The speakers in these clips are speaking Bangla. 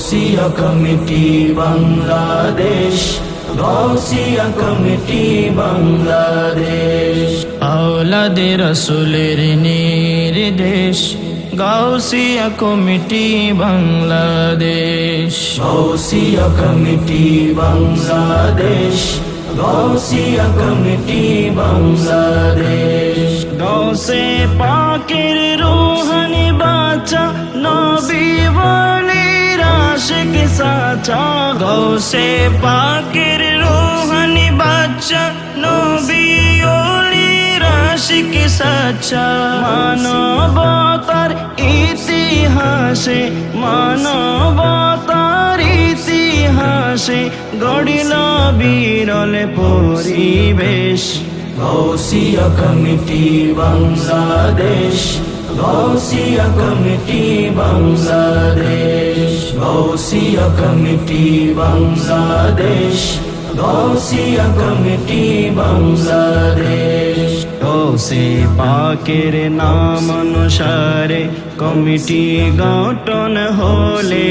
Gausia committee Bangladesh, Gausia committee Bangladesh. আওলাদে রাসূলের নির্দেশ, Gausia committee Bangladesh. Gausia committee Bangladesh, Gausia committee Bangladesh. গৌসে পাকের রূহানি বাচ্চা, নবী ওয়ালির আশিক সাচা। গৌসে পাকের রূহানি বাচ্চা, নবী ওয়ালির আশিক সাচা। মানবতার ইতিহাসে, মানবতার ইতিহাসে গড়িল বিরল পরিবেশ। Gausia committee Bangladesh, Gausia committee Bangladesh. Gausia committee Bangladesh, Gausia committee Bangladesh. গৌসে পাকের নাম অনুসারে কমিটি গঠন হলে,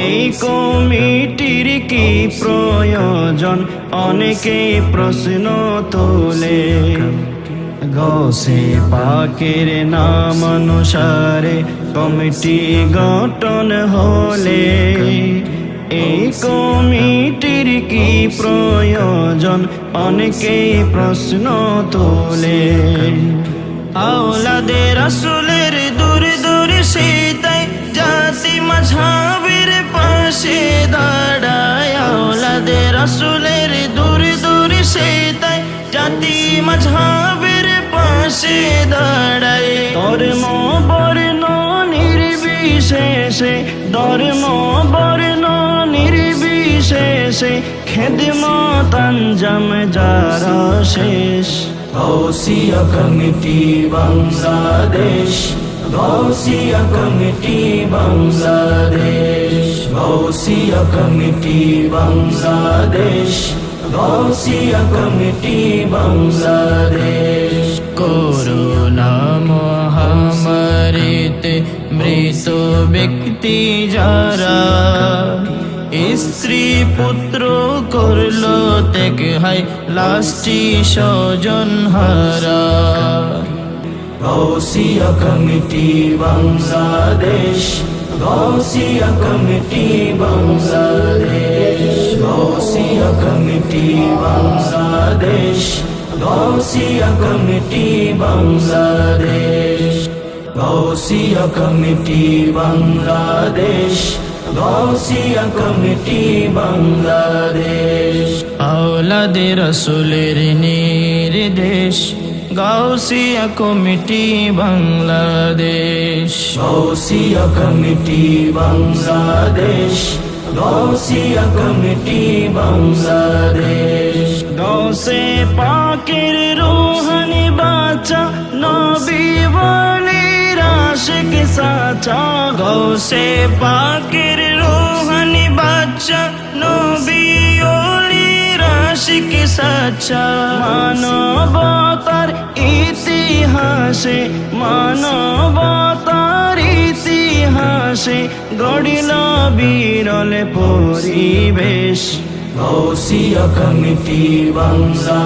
এই কমিটির কি প্রয়োজন অনেকে প্রশ্ন তোলে। গৌসে পাকের নাম অনুসারে কমিটি গঠন হলে, এই কমিটির কি প্রয়োজন অনেকে প্রশ্ন তোলে। আওলাদে রাসূলের দূর দূর সিতায় জাতি মাযহাবের পাশে দাঁড়ায়। আওলাদে রাসূলের দূর দূর সিতায় জাতি মাযহাবের পাশে দাঁড়ায়। ধর্ম বর্ণ নির্বিশেষে, ধর্ম বর্ণ নির্বিশেষে খেদমত আঞ্জাম যারা শেষ। Gausia committee Bangladesh, Gausia committee Bangladesh. Gausia committee Bangladesh, Gausia committee Bangladesh. Corona মহামারীতে মৃত ব্যক্তি যারা, স্ত্রী পুত্র করলো ত্যাগ, হায় লাশটি স্বজন হারা। Gausia committee Bangladesh, Gausia committee Bangladesh. Gausia committee Bangladesh, Gausia committee Bangladesh. Gausia committee Bangladesh, Gausia committee Bangladesh. আওলাদে রাসূলের নির্দেশ, Gausia committee Bangladesh. Gausia committee Bangladesh, Gausia committee Bangladesh. গৌসে পাকের রূহানি বাচ্চা, নবী ওয়ালির আশিক সাচা। গৌসে পাকের রূহানি বাচ্চা, নবী ওয়ালির আশিক সাচা। মানবতার ইতিহাসে, মানবতার ইতিহাসে গড়িল বিরল পরিবেশ। গৌসিয়া কমিটি বাংলা